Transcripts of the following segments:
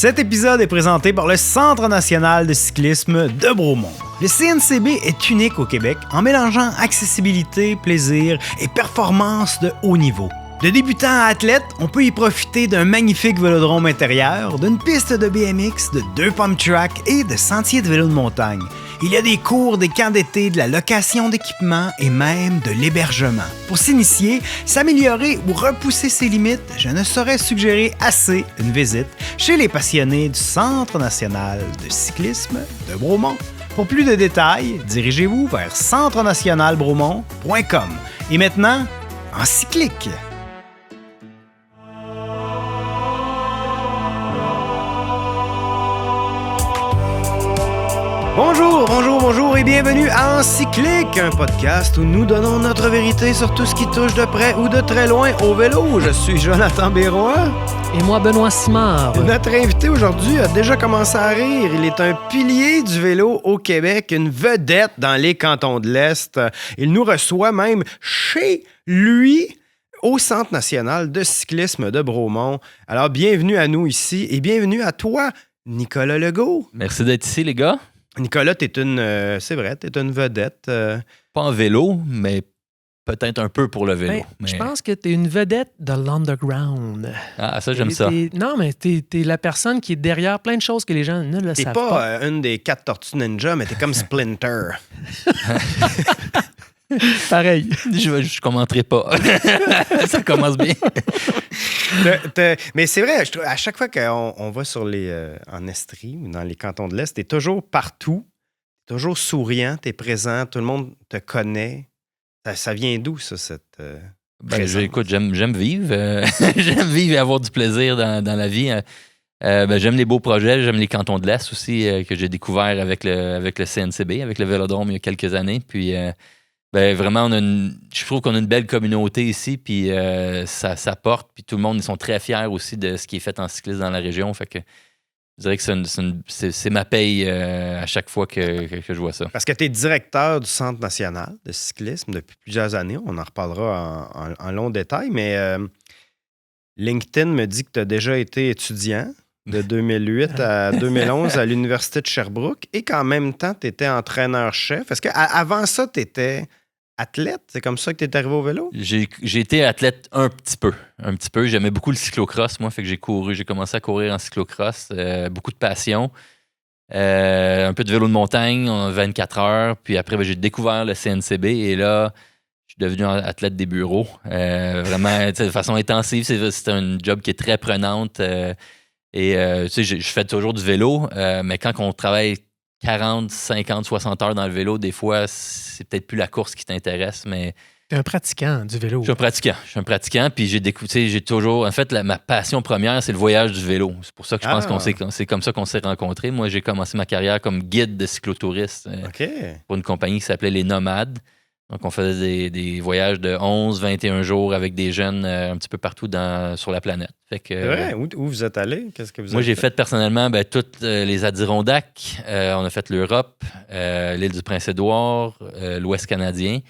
Cet épisode est présenté par le Centre national de cyclisme de Bromont. Le CNCB est unique au Québec en mélangeant accessibilité, plaisir et performance de haut niveau. De débutant à athlète, on peut y profiter d'un magnifique vélodrome intérieur, d'une piste de BMX, de 2 pump tracks et de sentiers de vélo de montagne. Il y a des cours, des camps d'été, de la location d'équipements et même de l'hébergement. Pour s'initier, s'améliorer ou repousser ses limites, je ne saurais suggérer assez une visite chez les passionnés du Centre national de cyclisme de Bromont. Pour plus de détails, dirigez-vous vers centrenationalbromont.com. Et maintenant, en cyclique. Bonjour et bienvenue à Encyclique, un podcast où nous donnons notre vérité sur tout ce qui touche de près ou de très loin au vélo. Je suis Jonathan Bérois. Et moi, Benoît Simard. Notre invité aujourd'hui a déjà commencé à rire. Il est un pilier du vélo au Québec, une vedette dans les cantons de l'Est. Il nous reçoit même chez lui au Centre national de cyclisme de Bromont. Alors, bienvenue à nous ici et bienvenue à toi, Nicolas Legault. Merci d'être ici, les gars. Nicolas, t'es une vedette. Pas en vélo, mais peut-être un peu pour le vélo. Je pense que t'es une vedette de l'underground. Ah, ça, j'aime ça. Non, mais t'es la personne qui est derrière plein de choses que les gens ne le savent pas. T'es pas une des 4 tortues ninja, mais t'es comme Splinter. Pareil. Je commenterai pas. Ça commence bien. Mais c'est vrai, à chaque fois qu'on va sur en Estrie ou dans les cantons de l'Est, t'es toujours partout, t'es toujours souriant, t'es présent, tout le monde te connaît. Ça vient d'où, ça, cette présence? Écoute, j'aime vivre. J'aime vivre et avoir du plaisir dans la vie. J'aime les beaux projets, j'aime les cantons de l'Est aussi, que j'ai découvert avec le CNCB, avec le Vélodrome il y a quelques années. Puis vraiment, je trouve qu'on a une belle communauté ici, puis ça porte, puis tout le monde, ils sont très fiers aussi de ce qui est fait en cyclisme dans la région. Fait que je dirais que c'est ma paye à chaque fois que je vois ça. Parce que tu es directeur du Centre national de cyclisme depuis plusieurs années. On en reparlera en long détail, mais LinkedIn me dit que tu as déjà été étudiant de 2008 à 2011 à l'Université de Sherbrooke et qu'en même temps, tu étais entraîneur-chef. Est-ce qu'avant ça, tu étais athlète? C'est comme ça que tu es arrivé au vélo? J'ai été athlète un petit peu. J'aimais beaucoup le cyclocross, moi. Fait que j'ai commencé à courir en cyclocross. Beaucoup de passion. Un peu de vélo de montagne, 24 heures. Puis après, j'ai découvert le CNCB et là, je suis devenu athlète des bureaux. Vraiment, de façon intensive. C'est un job qui est très prenante. Je fais toujours du vélo, mais quand on travaille 40, 50, 60 heures dans le vélo, des fois, c'est peut-être plus la course qui t'intéresse, mais... T'es un pratiquant du vélo. Je suis un pratiquant, puis j'ai toujours... En fait, ma passion première, c'est le voyage du vélo. C'est pour ça que je pense c'est comme ça qu'on s'est rencontrés. Moi, j'ai commencé ma carrière comme guide de cyclotouristes pour une compagnie qui s'appelait Les Nomades. Donc, on faisait des voyages de 11, 21 jours avec des jeunes un petit peu partout sur la planète. Fait que, ouais, où vous êtes allé? Qu'est-ce que vous moi, avez j'ai fait personnellement toutes les Adirondacks. On a fait l'Europe, l'île du Prince-Édouard, l'Ouest canadien.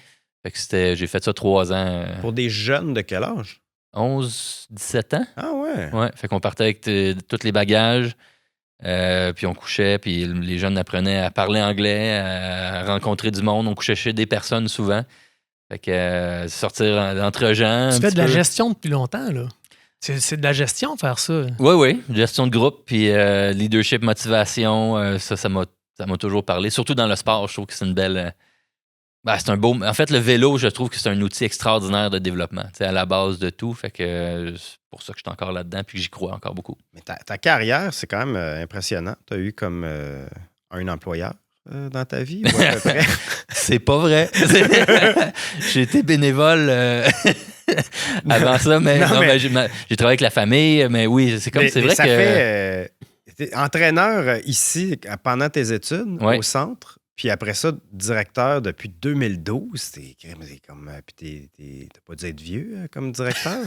Fait que j'ai fait ça 3 ans. Pour des jeunes de quel âge? 11, 17 ans. Ah ouais? Ouais. Fait qu'on partait avec tous les bagages. Puis on couchait, puis les jeunes apprenaient à parler anglais, à rencontrer du monde. On couchait chez des personnes souvent. Fait que sortir entre gens. Tu fais de la gestion depuis longtemps, là. C'est de la gestion, faire ça. Oui. Gestion de groupe, puis leadership, motivation, ça m'a toujours parlé. Surtout dans le sport, je trouve que c'est une belle... c'est un beau... En fait, le vélo, je trouve que c'est un outil extraordinaire de développement. C'est à la base de tout. Fait que c'est pour ça que je suis encore là-dedans puis que j'y crois encore beaucoup. Mais ta carrière, c'est quand même impressionnant. Tu as eu comme un employeur dans ta vie, ou à peu près? C'est pas vrai. J'ai été bénévole avant ça, mais j'ai travaillé avec la famille. Mais oui, c'est vrai que... Ça fait... t'es entraîneur ici pendant tes études au centre. Puis après ça, directeur depuis 2012, t'as pas dû être vieux comme directeur?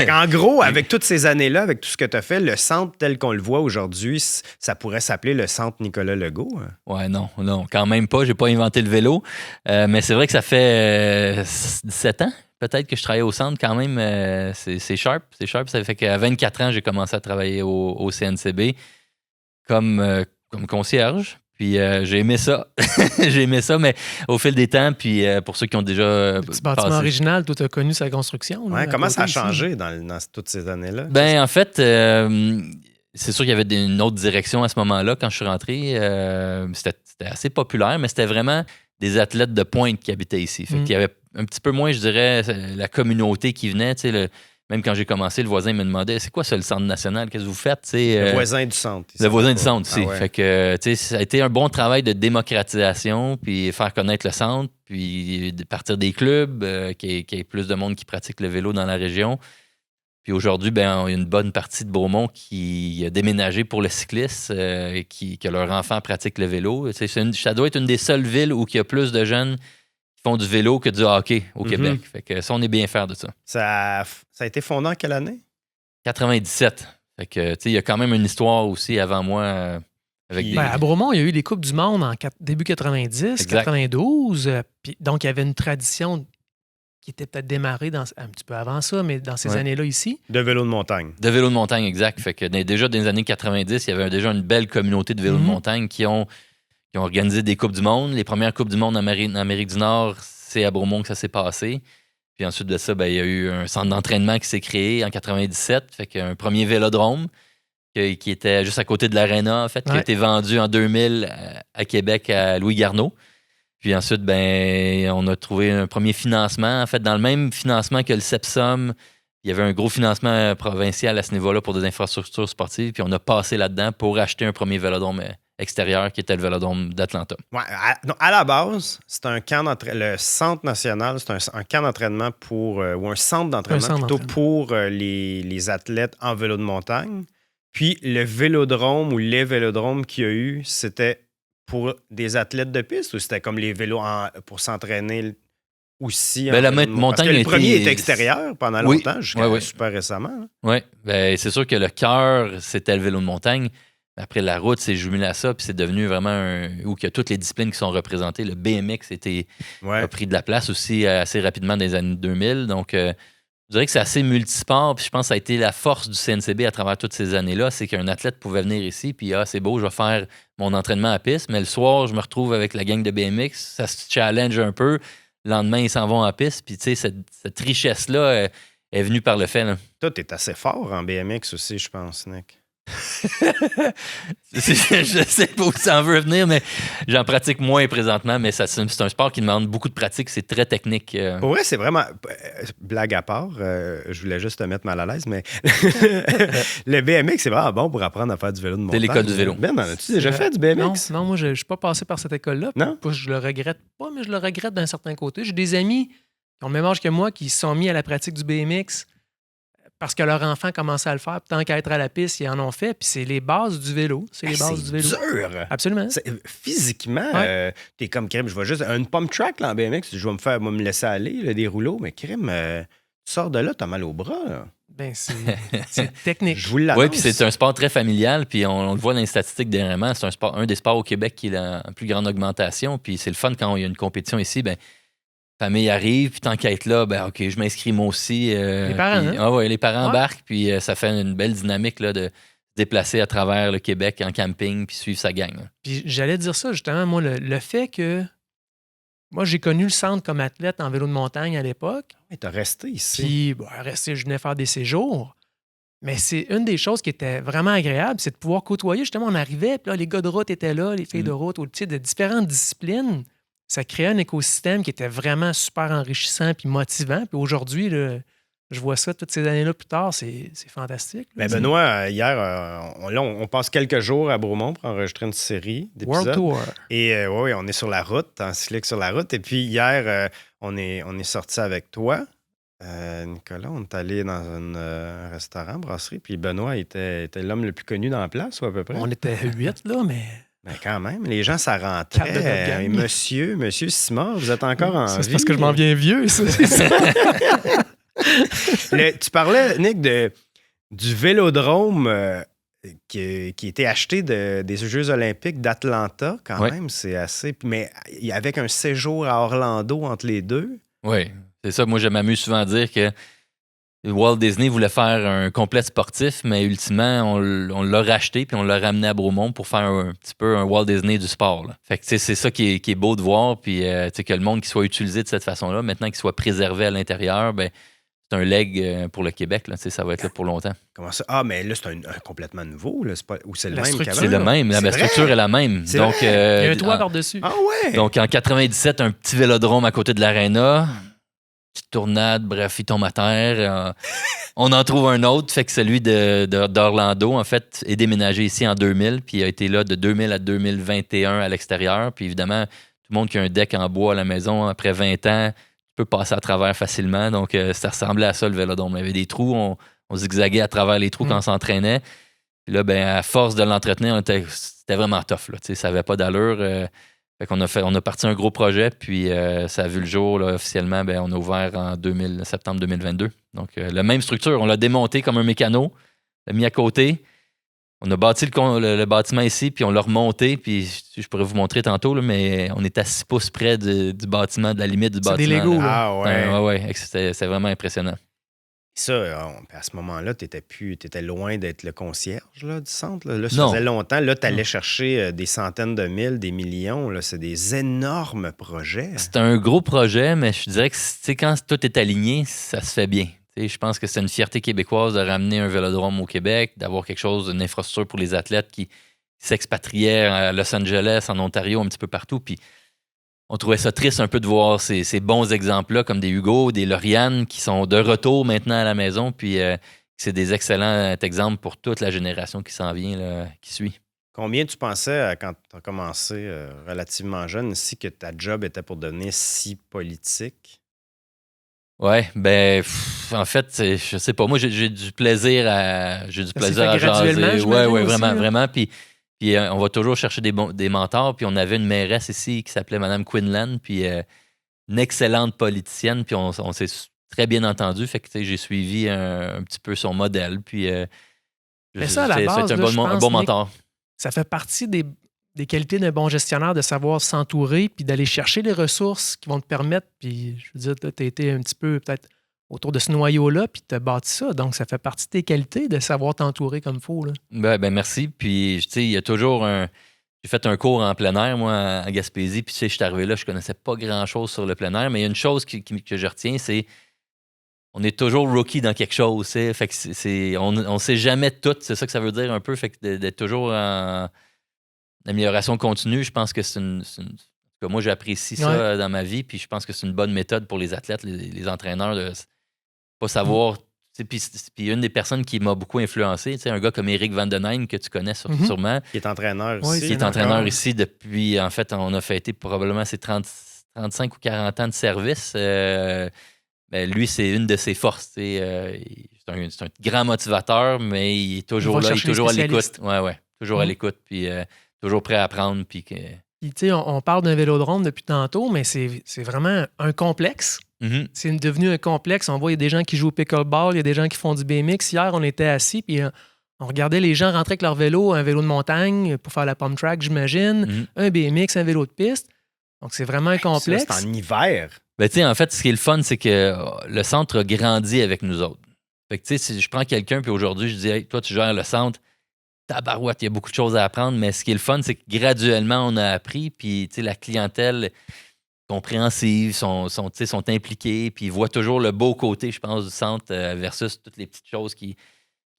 En gros, avec toutes ces années-là, avec tout ce que tu as fait, le centre tel qu'on le voit aujourd'hui, ça pourrait s'appeler le centre Nicolas Legault. Ouais, non, quand même pas. J'ai pas inventé le vélo. Mais c'est vrai que ça fait 17 ans, peut-être que je travaillais au centre quand même. C'est sharp. C'est sharp. Ça fait qu'à 24 ans, j'ai commencé à travailler au CNCB comme concierge. Puis j'ai aimé ça. J'ai aimé ça, mais au fil des temps, puis pour ceux qui ont déjà Le petit bâtiment passé- original, toi, tu as connu sa construction. là, Ouais, à comment côté ça a ici. changé dans toutes ces années-là? Ben, en fait, c'est sûr qu'il y avait une autre direction à ce moment-là. Quand je suis rentré, c'était assez populaire, mais c'était vraiment des athlètes de pointe qui habitaient ici. Fait qu'il y avait un petit peu moins, je dirais, la communauté qui venait. Tu sais, même quand j'ai commencé, le voisin me demandait c'est quoi ça, le centre national? Qu'est-ce que vous faites? Tu sais, Le voisin du centre. il le voisin s'appelle du pas. centre aussi. Ah ouais. Fait que, tu sais, ça a été un bon travail de démocratisation, puis faire connaître le centre, puis de partir des clubs, qu'il y ait plus de monde qui pratique le vélo dans la région. Puis aujourd'hui, ben, il y a une bonne partie de Bromont qui a déménagé pour le cyclisme, que leurs enfants pratiquent le vélo. Tu sais, ça doit être une des seules villes où il y a plus de jeunes qui font du vélo que du hockey au Québec. Fait que ça, on est bien fiers de ça. Ça a été fondé en quelle année? 97. Fait que, tu sais, il y a quand même une histoire aussi avant moi avec Puis- des... Ben, à Bromont, il y a eu les Coupes du Monde en début 90, Exact. 92. Puis, donc, il y avait une tradition qui était peut-être démarrée un petit peu avant ça, mais dans ces Ouais. années-là ici. De vélo de montagne. De vélo de montagne, exact. Fait que déjà dans les années 90, il y avait déjà une belle communauté de vélos de montagne qui ont organisé des Coupes du Monde. Les premières Coupes du Monde en Amérique du Nord, c'est à Bromont que ça s'est passé. Puis ensuite de ça, ben, il y a eu un centre d'entraînement qui s'est créé en 97. Fait qu'un premier vélodrome qui était juste à côté de l'aréna, en fait, qui a Ouais. été vendu en 2000 à Québec à Louis Garneau. Puis ensuite, ben, on a trouvé un premier financement. En fait, dans le même financement que le CEPSOM, il y avait un gros financement provincial à ce niveau-là pour des infrastructures sportives. Puis on a passé là-dedans pour acheter un premier vélodrome extérieur qui était le vélodrome d'Atlanta. Ouais, à la base, c'est un camp d'entraînement. Le centre national, c'est un camp d'entraînement ou un centre d'entraînement centre plutôt d'entraînement. pour les athlètes en vélo de montagne. Puis le vélodrome ou les vélodromes qu'il y a eu, c'était pour des athlètes de piste ou c'était comme les vélos pour s'entraîner aussi? Ben, la vélo de montagne Parce que a le premier été- était extérieur pendant Oui. longtemps, jusqu'à Ouais. super récemment. hein. Oui, ben, c'est sûr que le cœur, c'était le vélo de montagne. Après, la route s'est jumelée à ça, puis c'est devenu vraiment où il y a toutes les disciplines qui sont représentées. Le BMX Ouais. a pris de la place aussi assez rapidement dans les années 2000. Donc, je dirais que c'est assez multisport. Puis je pense que ça a été la force du CNCB à travers toutes ces années-là. C'est qu'un athlète pouvait venir ici, puis c'est beau, je vais faire mon entraînement à piste. Mais le soir, je me retrouve avec la gang de BMX. Ça se challenge un peu. Le lendemain, ils s'en vont à piste. Puis tu sais, cette richesse-là est venue par le fait. Là. Toi, t'es assez fort en BMX aussi, je pense, Nick. Je sais pas où ça en veut venir, mais j'en pratique moins présentement. Mais c'est un sport qui demande beaucoup de pratique. C'est très technique. Pour vrai, c'est vraiment. Blague à part, je voulais juste te mettre mal à l'aise, mais le BMX, c'est vraiment bon pour apprendre à faire du vélo de montagne. l'école du vélo. Ben, en as-tu déjà fait du BMX? Non, moi, je ne suis pas passé par cette école-là. Non? Puis, je le regrette pas, mais je le regrette d'un certain côté. J'ai des amis qui ont le même âge que moi qui se sont mis à la pratique du BMX parce que leur enfant commençait à le faire. Puis tant qu'à être à la piste, ils en ont fait. Puis c'est les bases du vélo. C'est les bases du vélo. dur! Absolument. Physiquement, Ouais. t'es comme crème. Je vais juste. Une pump track là, en BMX, je vais me laisser aller, là, des rouleaux, mais crème, tu sors de là, t'as mal au bras. Là. Ben, c'est technique. Je vous l'annonce. Oui, puis c'est un sport très familial, puis on le voit dans les statistiques dernièrement. C'est un des sports au Québec qui a la plus grande augmentation. Puis c'est le fun quand il y a une compétition ici, ben famille arrive, puis tant qu'à être là, ben OK, je m'inscris moi aussi. Les parents, puis, hein? ouais, les parents Ouais. embarquent, puis ça fait une belle dynamique là, de se déplacer à travers le Québec en camping, puis suivre sa gang. Là. Puis j'allais dire ça, justement, moi, le fait que moi, j'ai connu le centre comme athlète en vélo de montagne à l'époque. Ouais, t'as resté ici. Puis, je venais faire des séjours. Mais c'est une des choses qui était vraiment agréable, c'est de pouvoir côtoyer. Justement, on arrivait, puis là, les gars de route étaient là, les filles de route, ou de différentes disciplines. Ça créait un écosystème qui était vraiment super enrichissant puis motivant. Puis aujourd'hui, là, je vois ça toutes ces années-là plus tard, c'est fantastique. là. Ben Benoît, hier, on passe quelques jours à Bromont pour enregistrer une série d'épisodes. World Tour. Et oui, on est sur la route, en cyclique sur la route. Et puis hier, on est sorti avec toi, Nicolas. On est allé dans un restaurant, brasserie. Puis Benoît était l'homme le plus connu dans la place, ou à peu près. On était 8, là, mais Ben quand même, les gens, ça Carte de notre rentrait. gang. Monsieur Simard, vous êtes encore en ça, c'est vie. parce que je m'en viens vieux, ça. Tu parlais, Nick, du vélodrome qui était acheté des Jeux olympiques d'Atlanta, quand Ouais. même. C'est assez... Mais avec un séjour à Orlando entre les deux. Oui. C'est ça, moi, je m'amuse souvent à dire que Walt Disney voulait faire un complexe sportif, mais ultimement, on l'a racheté puis on l'a ramené à Bromont pour faire un petit peu un Walt Disney du sport. Là. Fait que c'est ça qui est beau de voir, puis que le monde qui soit utilisé de cette façon-là, maintenant qu'il soit préservé à l'intérieur, ben c'est un leg pour le Québec. Là, ça va être là pour longtemps. Comment ça? Ah, mais là, c'est un complètement nouveau. Là. Ou c'est le même qu'avant? C'est le même. La structure est la même. Donc, il y a un toit par-dessus. Ah ouais? Donc, en 97, un petit vélodrome à côté de l'aréna. Petite tournade, bref, il tombe à terre. On en trouve un autre, fait que celui d'Orlando, en fait, est déménagé ici en 2000, puis il a été là de 2000 à 2021 à l'extérieur. Puis évidemment, tout le monde qui a un deck en bois à la maison, après 20 ans, tu peux passer à travers facilement. Donc, ça ressemblait à ça, le vélodrome. Il y avait des trous, on zigzaguait à travers les trous quand on s'entraînait. Puis là, ben, à force de l'entretenir, c'était vraiment tough. Là, ça n'avait pas d'allure. Fait qu'on on a parti un gros projet, puis ça a vu le jour là, officiellement. Ben, on a ouvert en septembre 2022. Donc, la même structure, on l'a démonté comme un mécano, l'a mis à côté. On a bâti le bâtiment ici, puis on l'a remonté. Puis je pourrais vous montrer tantôt, là, mais on est à 6 pouces près du bâtiment, de la limite du bâtiment. C'est des Legos. Ah ouais. Ouais. C'est vraiment impressionnant. Ça, à ce moment-là, tu étais loin d'être le concierge là, du centre. Là, ça Non. faisait longtemps. Là, tu allais chercher des centaines de mille, des millions. Là, c'est des énormes projets. C'est un gros projet, mais je dirais que quand tout est aligné, ça se fait bien. Je pense que c'est une fierté québécoise de ramener un vélodrome au Québec, d'avoir quelque chose, une infrastructure pour les athlètes qui s'expatriaient à Los Angeles, en Ontario, un petit peu partout. Puis on trouvait ça triste un peu de voir ces bons exemples-là, comme des Hugo, des Lauriane, qui sont de retour maintenant à la maison. Puis c'est des excellents exemples pour toute la génération qui s'en vient, là, qui suit. Combien tu pensais, quand tu as commencé relativement jeune ici, que ta job était pour devenir si politique? Ouais, ben, en fait, je sais pas. Moi, j'ai du plaisir à jaser. Ouais, vraiment. Puis on va toujours chercher des mentors. Puis on avait une mairesse ici qui s'appelait Mme Quinlan, puis une excellente politicienne. Puis on s'est très bien entendu. Fait que j'ai suivi un petit peu son modèle. Puis ça, à la base, un bon mentor. Ça fait partie des qualités d'un bon gestionnaire de savoir s'entourer puis d'aller chercher les ressources qui vont te permettre. Puis, je veux dire, tu as été un petit peu peut-être autour de ce noyau-là, puis tu as bâti ça. Donc, ça fait partie de tes qualités de savoir t'entourer comme il faut. Là. Ben, merci. Puis, tu sais, il y a toujours J'ai fait un cours en plein air, moi, à Gaspésie. Puis, tu sais, je suis arrivé là, je connaissais pas grand-chose sur le plein air. Mais il y a une chose que je retiens, c'est on est toujours rookie dans quelque chose. Fait que on sait jamais tout. C'est ça que ça veut dire un peu. Fait que d'être toujours en amélioration continue, je pense que moi, j'apprécie ça dans ma vie, puis je pense que c'est une bonne méthode pour les athlètes, les entraîneurs, de pas savoir. Puis une des personnes qui m'a beaucoup influencé, un gars comme Eric Van Den Heijn, que tu connais sûrement. Qui est entraîneur ici. Qui est entraîneur ici depuis, en fait, on a fêté probablement ses 35 ou 40 ans de service. Ben, lui, c'est une de ses forces. C'est un grand motivateur, mais il est toujours là, il est toujours à l'écoute. Ouais, toujours à l'écoute, puis toujours prêt à apprendre. Puis tu sais, on parle d'un vélodrome depuis tantôt, mais c'est vraiment un complexe. Mm-hmm. C'est devenu un complexe. On voit, il y a des gens qui jouent au pickleball, il y a des gens qui font du BMX. Hier, on était assis, puis on regardait les gens rentrer avec leur vélo, un vélo de montagne pour faire la pump track, j'imagine, un BMX, un vélo de piste. Donc, c'est vraiment un complexe. Ça, c'est en hiver. Ben, tu sais, en fait, ce qui est le fun, c'est que le centre a grandi avec nous autres. Fait que, tu sais, si je prends quelqu'un, puis aujourd'hui, je dis, hey, toi, tu gères le centre, tabarouette, il y a beaucoup de choses à apprendre, mais ce qui est le fun, c'est que graduellement, on a appris, puis, tu sais, la clientèle compréhensive, sont impliqués, puis ils voient toujours le beau côté, je pense, du centre versus toutes les petites choses qui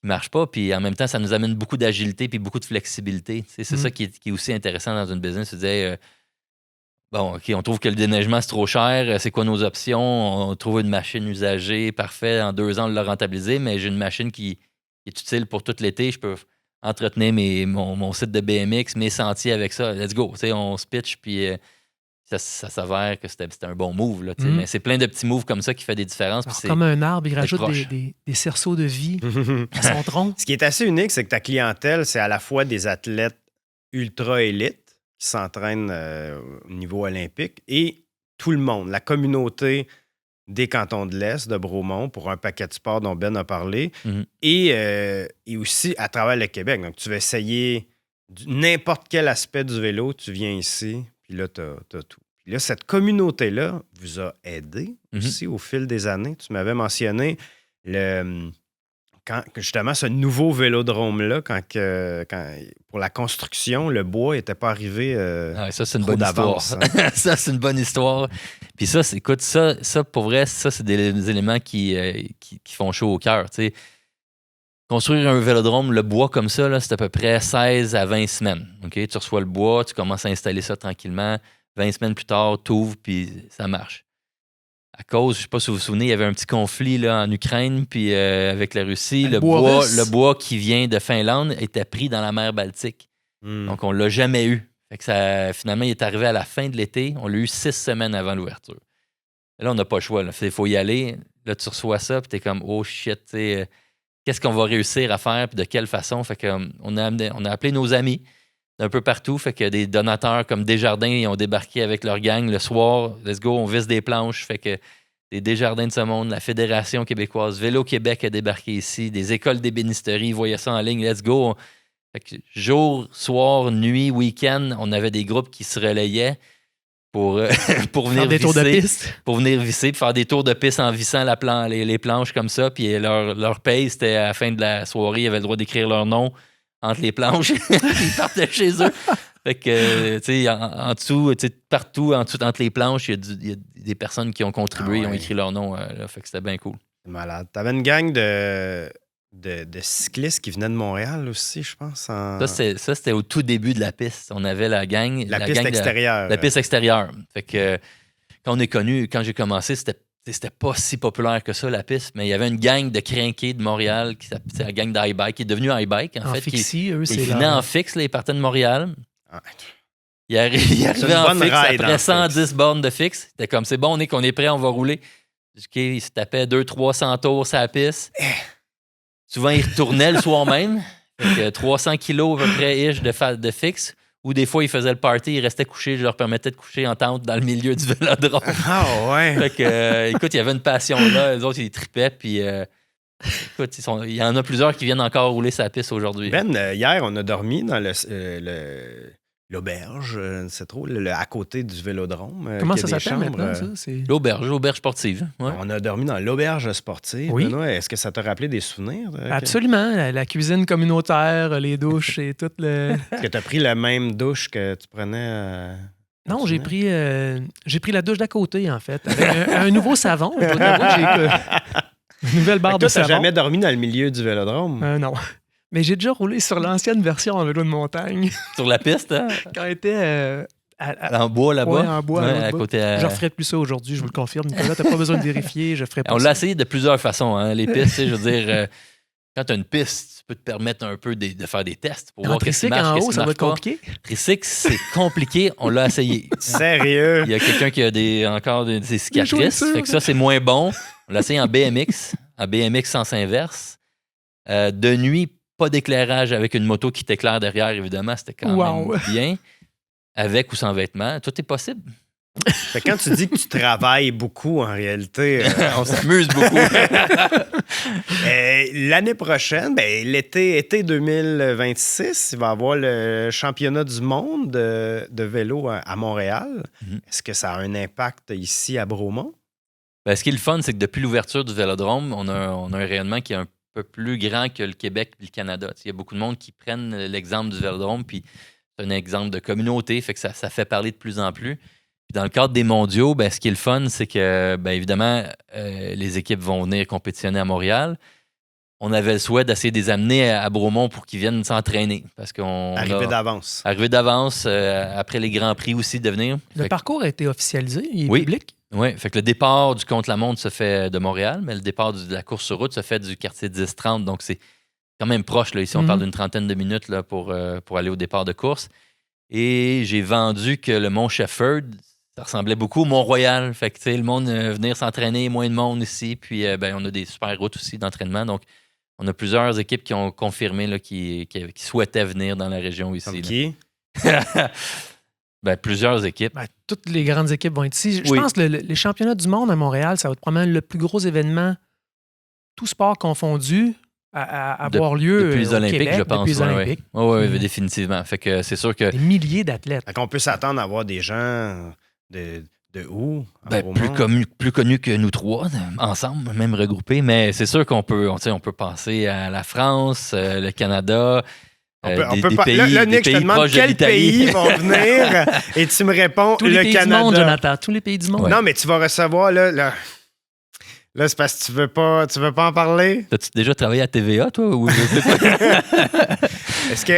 ne marchent pas. Puis en même temps, ça nous amène beaucoup d'agilité puis beaucoup de flexibilité. C'est ça qui est aussi intéressant dans une business. Tu disais, bon, OK, on trouve que le déneigement, c'est trop cher. C'est quoi nos options? On trouve une machine usagée, parfait. En 2 ans, on l'a rentabilisé, mais j'ai une machine qui est utile pour tout l'été. Je peux entretenir mon site de BMX, mes sentiers avec ça. Let's go. T'sais, on se pitch, puis ça s'avère que c'était un bon move. Là, mais c'est plein de petits moves comme ça qui fait des différences. Alors, comme un arbre, il rajoute des cerceaux de vie à son tronc. Ce qui est assez unique, c'est que ta clientèle, c'est à la fois des athlètes ultra élites qui s'entraînent au niveau olympique et tout le monde, la communauté des cantons de l'Est, de Bromont, pour un paquet de sports dont Ben a parlé, et aussi à travers le Québec. Donc, tu vas essayer n'importe quel aspect du vélo, tu viens ici, puis là, t'as tout. Puis là, cette communauté-là vous a aidé aussi au fil des années. Tu m'avais mentionné justement ce nouveau vélodrome-là, quand pour la construction, le bois n'était pas arrivé ça, c'est une bonne histoire. Hein? Ça, c'est une bonne histoire. Puis ça, écoute, ça pour vrai, ça, c'est des éléments qui font chaud au cœur. Tu sais. Construire un vélodrome, le bois comme ça, là, c'est à peu près 16 à 20 semaines. Okay? Tu reçois le bois, tu commences à installer ça tranquillement. 20 semaines plus tard, tu ouvres, puis ça marche. À cause, je ne sais pas si vous vous souvenez, il y avait un petit conflit là, en Ukraine, puis avec la Russie. Le bois qui vient de Finlande était pris dans la mer Baltique. Donc, on ne l'a jamais eu. Fait que finalement, il est arrivé à la fin de l'été. On l'a eu 6 semaines avant l'ouverture. Là, on n'a pas le choix. Il faut y aller. Là, tu reçois ça, puis tu es comme, oh shit, qu'est-ce qu'on va réussir à faire, puis de quelle façon? Fait que, on a appelé nos amis d'un peu partout. Fait que des donateurs comme Desjardins, ils ont débarqué avec leur gang le soir. Let's go, on visse des planches. Fait que des Desjardins de ce monde, la Fédération québécoise, Vélo Québec a débarqué ici, des écoles d'ébénisterie, ils voyaient ça en ligne. Let's go. Fait que jour, soir, nuit, week-end, on avait des groupes qui se relayaient pour venir des visser, tours de piste. Pour venir visser, puis faire des tours de piste en vissant les planches comme ça. Puis leur paye, c'était à la fin de la soirée, ils avaient le droit d'écrire leur nom entre les planches. Ils partaient chez eux. Fait que, tu sais, en dessous, partout, entre les planches, il y a des personnes qui ont contribué, ils ont écrit leur nom. Là, fait que c'était bien cool. C'est malade. T'avais une gang de cyclistes qui venaient de Montréal aussi, je pense. Ça, c'était au tout début de la piste. On avait la gang. La piste extérieure. La piste extérieure. Fait que quand j'ai commencé, c'était pas si populaire que ça, la piste, mais il y avait une gang de crinqués de Montréal, qui s'appelait la gang d'iBike, qui est devenue iBike, en fait. Fixie, eux, c'est ils venaient en fixe, là, ils partaient de Montréal. Ah. Ils arrivaient en fixe, après 110 bornes de fixe. C'était comme, c'est bon, on est prêt, on va rouler. Ils se tapaient 200-300 tours sur la piste. Souvent, ils retournaient le soir même. Fait que 300 kilos à peu près de fixe. Ou des fois, ils faisaient le party, ils restaient couchés. Je leur permettais de coucher en tente dans le milieu du vélodrome. Ah ouais! Fait que, écoute, il y avait une passion là. Les autres, ils tripaient. Puis, écoute, il y en a plusieurs qui viennent encore rouler sa piste aujourd'hui. Hier, on a dormi dans l'auberge, c'est trop, à côté du vélodrome. Comment ça s'appelle maintenant, ça? L'auberge sportive. Ouais. On a dormi dans l'auberge sportive. Oui. Benoît, est-ce que ça t'a rappelé des souvenirs? Absolument. La cuisine communautaire, les douches et tout le... Est-ce que tu as pris la même douche que tu prenais? Non, j'ai pris la douche d'à côté, en fait. Avec un nouveau savon. Je dois t'avouer, j'ai une nouvelle barre de savon. Tu n'as jamais dormi dans le milieu du vélodrome? Non. Mais j'ai déjà roulé sur l'ancienne version en vélo de montagne. Sur la piste, hein? Quand était en bois là-bas? Ouais, en bois. À côté, Je ne referai plus ça aujourd'hui, je vous le confirme. Nicolas, tu n'as pas besoin de vérifier, je ferai pas On ça. l'a essayé de plusieurs façons, hein, les pistes. Je veux dire, quand tu as une piste, tu peux te permettre un peu de faire des tests pour voir qu'est-ce qui marche, en qu'est-ce haut, qui ça va marche être pas. compliqué. Tricycle, c'est compliqué. On l'a essayé. Sérieux? Il y a quelqu'un qui a encore des cicatrices. Fait que ça, c'est moins bon. On l'a essayé en BMX sens inverse. De nuit, pas d'éclairage avec une moto qui t'éclaire derrière, évidemment. C'était quand même bien. Avec ou sans vêtements. Tout est possible. Fait que quand tu dis que tu travailles beaucoup, en réalité... On s'amuse beaucoup. L'année prochaine, été 2026, il va y avoir le championnat du monde de vélo à Montréal. Est-ce que ça a un impact ici à Bromont? Ce qui est le fun, c'est que depuis l'ouverture du vélodrome, on a un rayonnement qui est un peu plus grand que le Québec et le Canada. Il y a beaucoup de monde qui prennent l'exemple du vélodrome, puis c'est un exemple de communauté, fait que ça fait parler de plus en plus. Puis dans le cadre des mondiaux, ce qui est le fun, c'est que, évidemment, les équipes vont venir compétitionner à Montréal. On avait le souhait d'essayer de les amener à Bromont pour qu'ils viennent s'entraîner. Arriver d'avance. Arriver d'avance, après les Grands Prix aussi, de venir. Le parcours a été officialisé, il est public? Oui, fait que le départ du contre-la-montre se fait de Montréal, mais le départ de la course sur route se fait du quartier 10-30, donc c'est quand même proche. Là. Ici, on parle d'une trentaine de minutes là, pour aller au départ de course. Et j'ai vendu que le Mont Shefford, ça ressemblait beaucoup au Mont-Royal. Fait que, le monde venir s'entraîner, moins de monde ici. Puis, on a des super routes aussi d'entraînement. Donc, on a plusieurs équipes qui ont confirmé là, qui souhaitaient venir dans la région ici. Comme qui? Plusieurs équipes. Toutes les grandes équipes vont être ici. Je pense que les championnats du monde à Montréal, ça va être probablement le plus gros événement, tout sport confondu, à avoir lieu depuis les Olympiques, Québec, je pense. Depuis les Olympiques. Oui, définitivement. Fait que c'est sûr que... Des milliers d'athlètes. Fait qu'on peut s'attendre à voir des gens De où? Plus connu que nous trois, ensemble, même regroupés. Mais c'est sûr qu'on peut, on peut penser à la France, le Canada. Des pays, là, Nick, des je te pays demande proches de quels l'Italie. pays vont venir et tu me réponds Tous les le pays Canada. du monde, Jonathan. Tous les pays du monde. Ouais. Non, mais tu vas recevoir, là c'est parce que tu veux pas en parler? T'as-tu déjà travaillé à TVA, toi? Ou je sais pas. Est-ce que...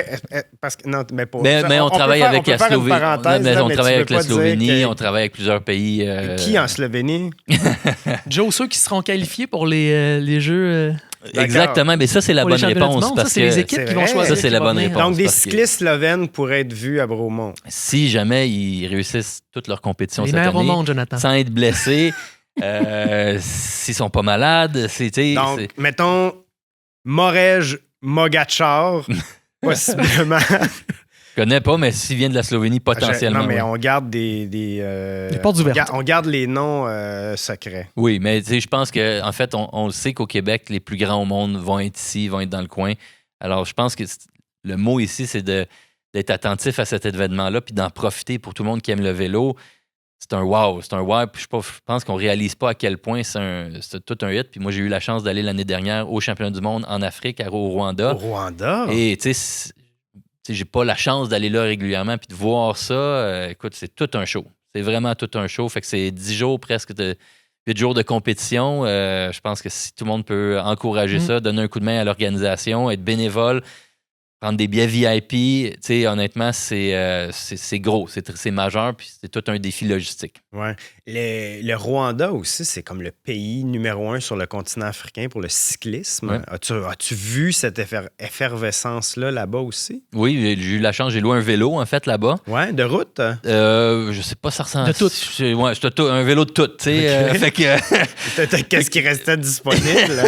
Parce que... Non, mais pour... Mais on travaille avec la Slovénie. On travaille avec la Slovénie, on travaille avec plusieurs pays. Qui en Slovénie? Joe, ceux qui seront qualifiés pour les Jeux... Exactement, mais ça, c'est la bonne réponse. Ça, c'est les équipes qui vont choisir. Ça, c'est la bonne réponse. Donc, des cyclistes slovènes pourraient être vus à Bromont. Si jamais ils réussissent toutes leurs compétitions cette année, au monde, Jonathan. sans être blessés, s'ils sont pas malades, donc, mettons, Morej Mogatchar, possiblement. Je connais pas, mais s'ils viennent de la Slovénie, potentiellement. Non, mais oui. on garde des portes ouvertes. On garde les noms secrets. Oui, mais je pense qu'en fait, on le sait qu'au Québec, les plus grands au monde vont être ici, vont être dans le coin. Alors, je pense que le mot ici, c'est d'être attentif à cet événement-là puis d'en profiter pour tout le monde qui aime le vélo. C'est un wow. Puis je pense qu'on réalise pas à quel point c'est tout un hit. Puis moi, j'ai eu la chance d'aller l'année dernière au championnat du monde en Afrique, au Rwanda. Au Rwanda? Et tu sais, j'ai pas la chance d'aller là régulièrement puis de voir ça. Écoute, c'est tout un show. C'est vraiment tout un show. Fait que c'est 10 jours presque 8 jours de compétition. Je pense que si tout le monde peut encourager ça, donner un coup de main à l'organisation, être bénévole, prendre des billets VIP, tu sais, honnêtement, c'est gros, c'est majeur, puis c'est tout un défi logistique. Ouais. Le Rwanda aussi, c'est comme le pays numéro 1 sur le continent africain pour le cyclisme. Ouais. As-tu vu cette effervescence-là là-bas aussi? Oui, j'ai eu la chance, j'ai loué un vélo, en fait, là-bas. Ouais, de route? Je sais pas, ça ressemble... De tout. Ouais, c'était un vélo de tout, tu sais. Fait que... Qu'est-ce qui restait disponible?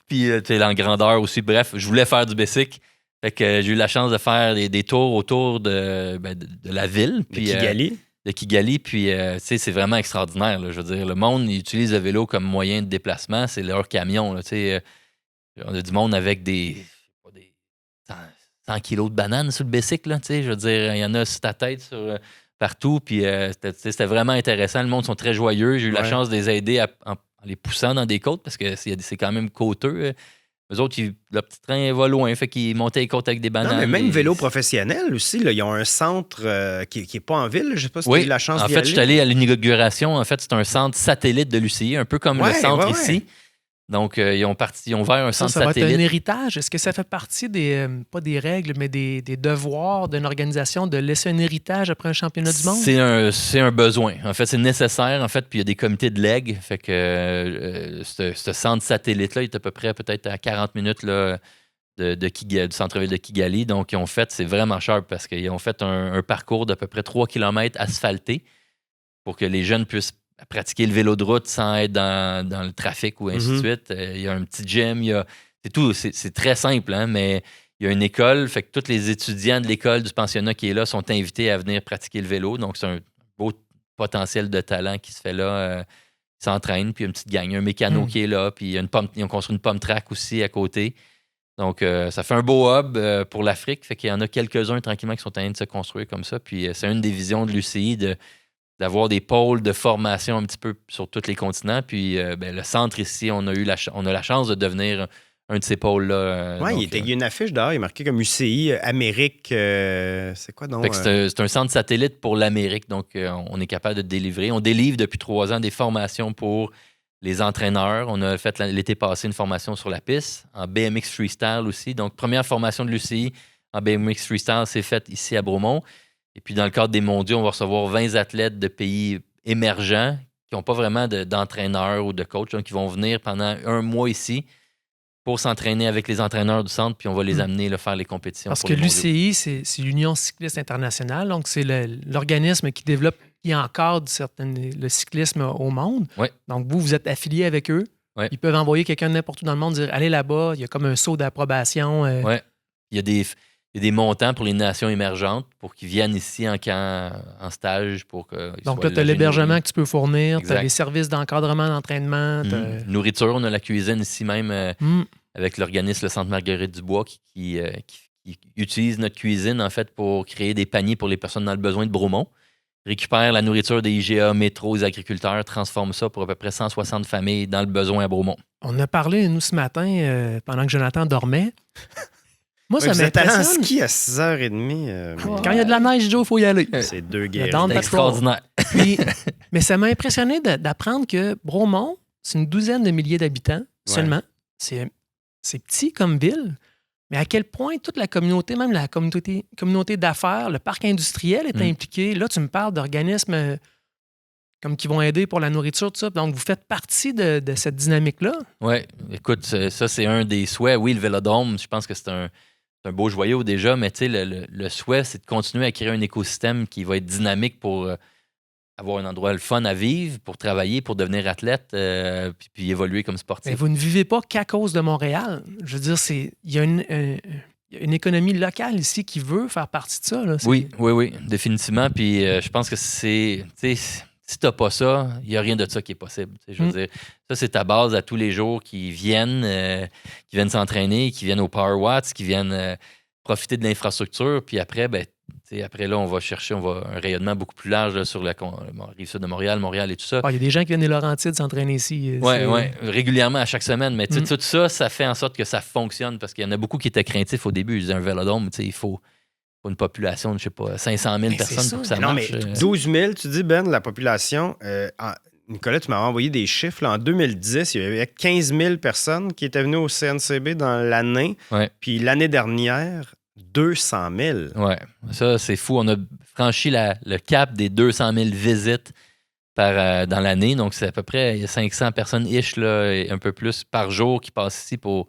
Puis, tu sais, en grandeur aussi. Bref, je voulais faire du bicycle. Fait que j'ai eu la chance de faire des tours autour de la ville. Puis, de Kigali. De Kigali. Puis, tu sais, c'est vraiment extraordinaire. Là, je veux dire, le monde, il utilise le vélo comme moyen de déplacement. C'est leur camion. Là, tu sais, on a du monde avec des 100 kilos de bananes sur le bicycle. Là, tu sais, je veux dire, il y en a sur ta tête, partout. Puis, c'était vraiment intéressant. Le monde sont très joyeux. J'ai eu la chance de les aider en les poussant dans des côtes parce que c'est quand même côteux. Eux autres, le petit train va loin, fait qu'ils montaient les côtes avec des bananes. Non, mais même vélo professionnel aussi, là, ils ont un centre qui n'est pas en ville. Je ne sais pas si tu as eu la chance d'y aller. En fait, je suis allé à l'inauguration. En fait, c'est un centre satellite de l'UCI, un peu comme le centre ici. Donc, ils ont ouvert un centre satellite. Ça va être un héritage. Est-ce que ça fait partie pas des règles, mais des devoirs d'une organisation de laisser un héritage après un championnat du monde? C'est un besoin. En fait, c'est nécessaire. En fait, puis il y a des comités de legs. Fait que ce centre satellite-là, il est à peu près peut-être à 40 minutes là, du centre-ville de Kigali. Donc, ils ont fait, c'est vraiment sharp parce qu'ils ont fait un parcours d'à peu près 3 km asphalté pour que les jeunes puissent pratiquer le vélo de route sans être dans le trafic ou ainsi de suite. Il y a un petit gym, c'est tout. C'est très simple, hein, mais il y a une école, fait que tous les étudiants de l'école du pensionnat qui est là sont invités à venir pratiquer le vélo. Donc, c'est un beau potentiel de talent qui se fait là. Ils s'entraînent, puis il y a une petite gang, il y a un mécano qui est là, puis ils ont construit une pomme track aussi à côté. Donc, ça fait un beau hub pour l'Afrique. Fait qu'il y en a quelques-uns tranquillement qui sont en train de se construire comme ça. Puis, c'est une des visions de l'UCI d'avoir des pôles de formation un petit peu sur tous les continents. Puis le centre ici, on a la chance de devenir un de ces pôles-là. Oui, il y a une affiche dehors, il est marqué comme UCI Amérique. C'est quoi donc? C'est un centre satellite pour l'Amérique. Donc, on est capable de délivrer. On délivre depuis 3 ans des formations pour les entraîneurs. On a fait l'été passé une formation sur la piste, en BMX Freestyle aussi. Donc, première formation de l'UCI en BMX Freestyle, c'est faite ici à Bromont. Et puis, dans le cadre des mondiaux, on va recevoir 20 athlètes de pays émergents qui n'ont pas vraiment d'entraîneur ou de coach. Donc, ils vont venir pendant 1 mois ici pour s'entraîner avec les entraîneurs du centre, puis on va les amener faire les compétitions. Parce que l'UCI, c'est l'Union cycliste internationale. Donc, c'est l'organisme qui développe, qui encadre le cyclisme au monde. Ouais. Donc, vous êtes affilié avec eux. Ouais. Ils peuvent envoyer quelqu'un n'importe où dans le monde, dire allez là-bas, il y a comme un saut d'approbation. Oui. Il y a des montants pour les nations émergentes pour qu'ils viennent ici en stage. Donc là, tu as l'hébergement que tu peux fournir, tu as les services d'encadrement, d'entraînement. Nourriture, on a la cuisine ici même avec l'organisme Le Centre Marguerite-Dubois qui utilise notre cuisine en fait pour créer des paniers pour les personnes dans le besoin de Bromont. récupère la nourriture des IGA, métro, les agriculteurs, transforme ça pour à peu près 160 familles dans le besoin à Bromont. On a parlé, nous, ce matin, pendant que Jonathan dormait. Moi, Ouais, ça vous êtes allé en m'impressionne. ski à 6h30. Quand il y a de la neige, Joe, il faut y aller. C'est deux Down guerres. Patrol. C'est extraordinaire. Puis, mais ça m'a impressionné d'apprendre que Bromont, c'est une douzaine de milliers d'habitants seulement. C'est petit comme ville, mais à quel point toute la communauté, même la communauté d'affaires, le parc industriel est impliqué. Là, tu me parles d'organismes comme qui vont aider pour la nourriture, tout ça. Donc, vous faites partie de cette dynamique-là. Oui, écoute, ça, c'est un des souhaits. Oui, le Vélodrome, je pense que c'est un beau joyau déjà, mais tu sais, le souhait, c'est de continuer à créer un écosystème qui va être dynamique pour avoir un endroit le fun à vivre, pour travailler, pour devenir athlète, puis évoluer comme sportif. Mais vous ne vivez pas qu'à cause de Montréal. Je veux dire, il y a une économie locale ici qui veut faire partie de ça. Là. Oui, définitivement. Puis je pense que c'est... Si t'as pas ça, il n'y a rien de ça qui est possible. Je veux dire, ça, c'est ta base à tous les jours qui viennent s'entraîner, qui viennent au Power Watts, qui viennent profiter de l'infrastructure. Puis après, après là, on va chercher un rayonnement beaucoup plus large là, sur la rive sud de Montréal et tout ça. Il y a des gens qui viennent des Laurentides s'entraîner ici. Oui, régulièrement à chaque semaine. Mais tout ça, ça fait en sorte que ça fonctionne parce qu'il y en a beaucoup qui étaient craintifs au début. Ils disaient un vélodrome, il faut une population de, je sais pas, 500 000 personnes pour que ça marche. Non, mais 12 000, tu dis, Ben, la population. Nicolas, tu m'as envoyé des chiffres. Là, en 2010, il y avait 15 000 personnes qui étaient venues au CNCB dans l'année. Ouais. Puis l'année dernière, 200 000. Oui, ça, c'est fou. On a franchi le cap des 200 000 visites dans l'année. Donc, c'est à peu près 500 personnes-ish, là, et un peu plus par jour qui passent ici pour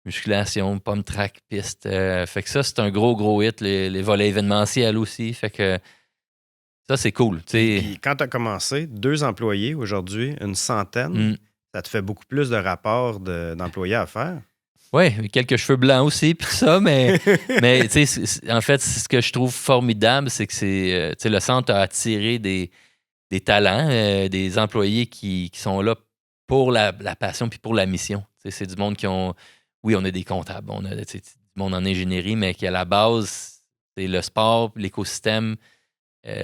musculation, pomme track, piste. Fait que ça, c'est un gros hit. Les volets événementiels aussi. Fait que ça, c'est cool. Puis quand tu as commencé, 2 employés aujourd'hui, une centaine, ça te fait beaucoup plus de rapports d'employés à faire. Oui, quelques cheveux blancs aussi, puis ça, mais en fait, ce que je trouve formidable, c'est que le centre a attiré des talents, des employés qui sont là pour la passion puis pour la mission. C'est du monde qui ont... Oui, on a des comptables, on a du monde en ingénierie, mais qui, à la base, c'est le sport, l'écosystème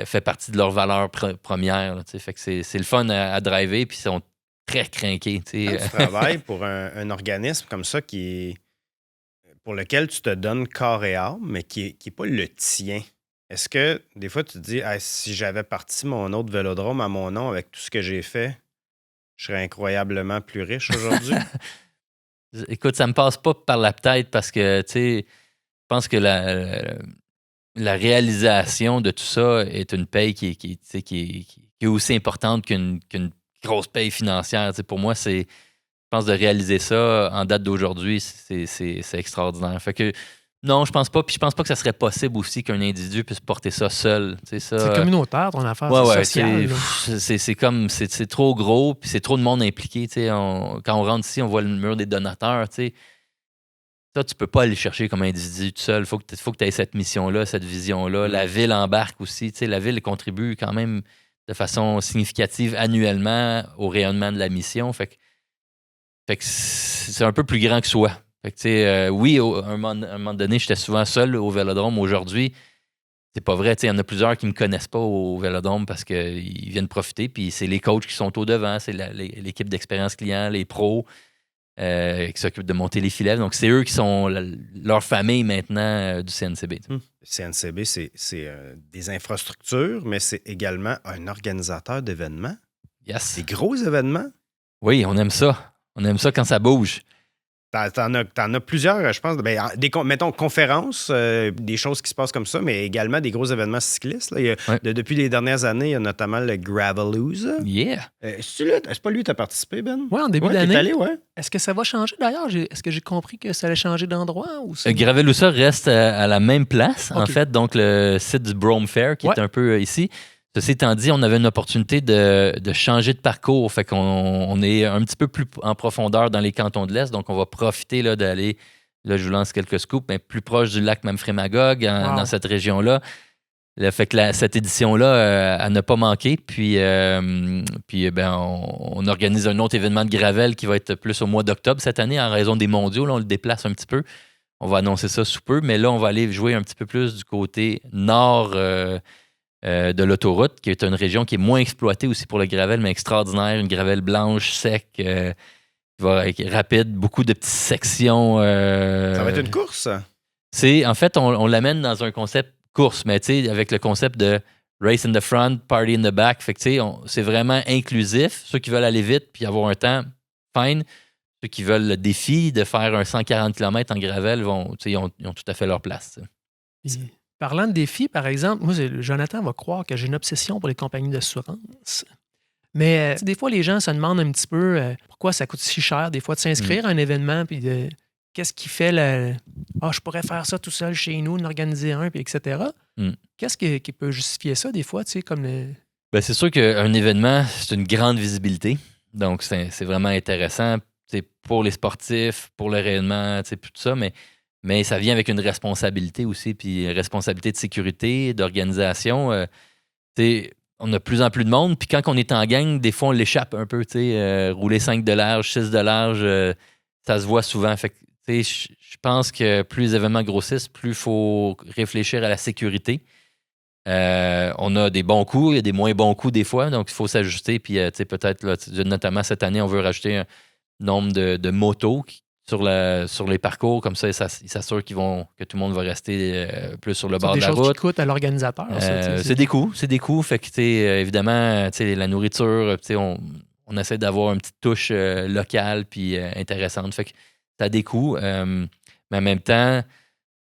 fait partie de leurs valeurs premières. Là, fait que c'est le fun à driver, puis ils sont très crinqués. Quand tu travailles pour un organisme comme ça pour lequel tu te donnes corps et âme, mais qui n'est pas le tien, est-ce que des fois tu te dis si j'avais parti mon autre vélodrome à mon nom avec tout ce que j'ai fait, je serais incroyablement plus riche aujourd'hui? Écoute, ça me passe pas par la tête parce que, je pense que la réalisation de tout ça est une paye qui est aussi importante qu'une grosse paye financière. Pour moi, je pense de réaliser ça en date d'aujourd'hui, c'est extraordinaire. Fait que non, je pense pas. Puis je pense pas que ça serait possible aussi qu'un individu puisse porter ça seul. C'est communautaire, ton affaire. Ouais, c'est social. c'est trop gros, puis c'est trop de monde impliqué. Quand on rentre ici, on voit le mur des donateurs. Ça, tu peux pas aller chercher comme individu tout seul. Faut que tu aies cette mission-là, cette vision-là. La ville embarque aussi. La ville contribue quand même de façon significative annuellement au rayonnement de la mission. Fait que c'est un peu plus grand que soi. Fait que, oui, à un moment donné, j'étais souvent seul au Vélodrome. Aujourd'hui, c'est pas vrai. Il y en a plusieurs qui me connaissent pas au Vélodrome parce qu'ils viennent profiter. Puis c'est les coachs qui sont au devant, c'est l'équipe d'expérience client, les pros qui s'occupent de monter les filets. Donc, c'est eux qui sont leur famille maintenant du CNCB. Le CNCB, c'est des infrastructures, mais c'est également un organisateur d'événements. Yes. Des gros événements. Oui, on aime ça. On aime ça quand ça bouge. T'en as plusieurs, je pense. Mettons, conférences, des choses qui se passent comme ça, mais également des gros événements cyclistes. Là. Depuis les dernières années, il y a notamment le Gravelooza. Yeah! C'est pas lui qui t'a participé, Ben? Oui, en début d'année. T'es allé, ouais. Est-ce que ça va changer d'ailleurs? Est-ce que j'ai compris que ça allait changer d'endroit? Gravelooza reste à la même place, en fait. Donc, le site du Brome Fair, qui est un peu ici. Ceci étant dit, on avait une opportunité de changer de parcours. Fait qu'on est un petit peu plus en profondeur dans les cantons de l'Est. Donc, on va profiter là, d'aller, là, je vous lance quelques scoops, mais plus proche du lac Memphremagog, dans cette région-là. Fait que cette édition-là, à ne pas manquer. Puis on organise un autre événement de gravel qui va être plus au mois d'octobre cette année en raison des mondiaux. Là, on le déplace un petit peu. On va annoncer ça sous peu. Mais là, on va aller jouer un petit peu plus du côté nord de l'autoroute, qui est une région qui est moins exploitée aussi pour le gravel, mais extraordinaire. Une gravel blanche, sec, qui va être rapide, beaucoup de petites sections. Ça va être une course? En fait, on l'amène dans un concept course, mais avec le concept de race in the front, party in the back. Fait que c'est vraiment inclusif. Ceux qui veulent aller vite puis avoir un temps, fine. Ceux qui veulent le défi de faire un 140 km en gravel, ils ont tout à fait leur place. Puis, parlant de défis, par exemple, moi, Jonathan va croire que j'ai une obsession pour les compagnies d'assurance. Mais des fois, les gens se demandent un petit peu pourquoi ça coûte si cher, des fois, de s'inscrire à un événement, puis qu'est-ce qui fait je pourrais faire ça tout seul chez nous, en organiser un, puis etc. Qu'est-ce qui peut justifier ça, des fois, tu sais, comme le... Ben, c'est sûr qu'un événement, c'est une grande visibilité. Donc, c'est vraiment intéressant pour les sportifs, pour le rayonnement, tout ça, mais ça vient avec une responsabilité aussi, puis une responsabilité de sécurité, d'organisation. On a de plus en plus de monde, puis quand on est en gang, des fois, on l'échappe un peu. Rouler 5 de large, 6 de large, ça se voit souvent. Fait que, je pense que plus les événements grossissent, plus il faut réfléchir à la sécurité. On a des bons coups, il y a des moins bons coups des fois, donc il faut s'ajuster. Puis peut-être, là, notamment cette année, on veut rajouter un nombre de motos sur les parcours, comme ça, ils s'assurent que tout le monde va rester plus sur le bord de la route. C'est des choses qui coûtent à l'organisateur. C'est des coûts. Fait que, évidemment, la nourriture, on essaie d'avoir une petite touche locale puis intéressante. Fait que ça a des coûts, mais en même temps,